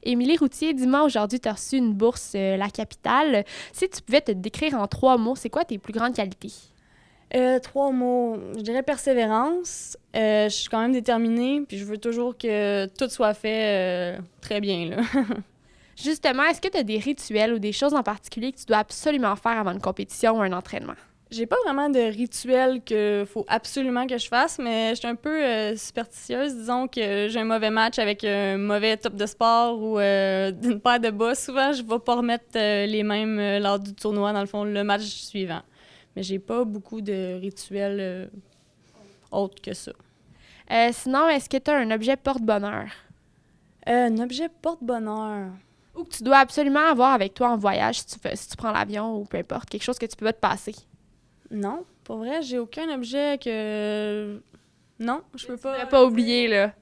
Émilie Routier, dis-moi, aujourd'hui, tu as reçu une bourse La Capitale. Si tu pouvais te décrire en 3 mots, c'est quoi tes plus grandes qualités? 3 mots. Je dirais persévérance. Je suis quand même déterminée, puis je veux toujours que tout soit fait très bien, là. Justement, est-ce que tu as des rituels ou des choses en particulier que tu dois absolument faire avant une compétition ou un entraînement? J'ai pas vraiment de rituel qu'il faut absolument que je fasse, mais je suis un peu superstitieuse. Disons que j'ai un mauvais match avec un mauvais top de sport ou une paire de bas. Souvent, je vais pas remettre les mêmes lors du tournoi, dans le fond, le match suivant. Mais j'ai pas beaucoup de rituels autres que ça. Sinon, est-ce que tu as un objet porte-bonheur? Un objet porte-bonheur. Ou que tu dois absolument avoir avec toi en voyage si tu prends l'avion ou peu importe, quelque chose que tu peux pas te passer? Non, pour vrai, j'ai aucun objet que... Non, je peux Tu pas... pourrais pas oublier, là.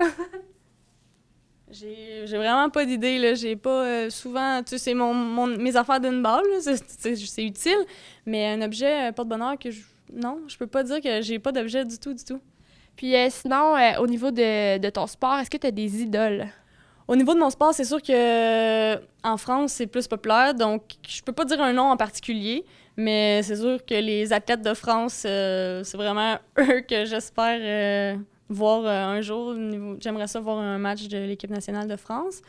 J'ai vraiment pas d'idée, là. J'ai pas... souvent, tu sais, c'est mes affaires d'une balle, là. C'est utile, mais un objet porte-bonheur que je... Non, je peux pas dire que j'ai pas d'objet du tout, du tout. Puis sinon, au niveau de ton sport, est-ce que tu as des idoles? Au niveau de mon sport, c'est sûr que en France, c'est plus populaire, donc je peux pas dire un nom en particulier, mais c'est sûr que les athlètes de France, c'est vraiment eux que j'espère voir un jour. J'aimerais ça voir un match de l'équipe nationale de France.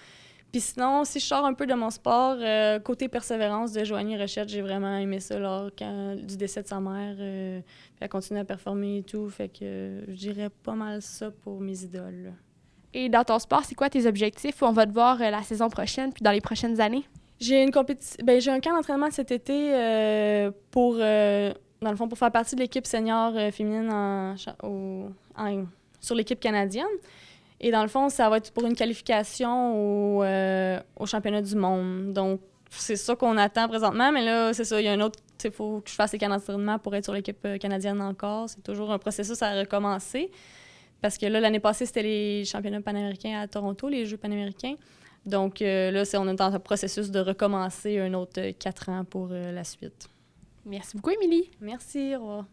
Puis sinon, si je sors un peu de mon sport, côté persévérance de Joanie Rochette, j'ai vraiment aimé ça du décès de sa mère. Puis elle continue à performer et tout, fait que je dirais pas mal ça pour mes idoles, là. Et dans ton sport, c'est quoi tes objectifs? On va te voir la saison prochaine puis dans les prochaines années? J'ai j'ai un camp d'entraînement cet été dans le fond, pour faire partie de l'équipe senior féminine sur l'équipe canadienne. Et dans le fond, ça va être pour une qualification au championnat du monde. Donc, c'est ça qu'on attend présentement. Mais là, c'est ça, il y a un autre... Il faut que je fasse les camps d'entraînement pour être sur l'équipe canadienne encore. C'est toujours un processus à recommencer. Parce que là, l'année passée, c'était les championnats panaméricains à Toronto, les Jeux panaméricains. Donc là, on est dans un processus de recommencer un autre 4 ans pour la suite. Merci beaucoup, Émilie. Merci, au revoir.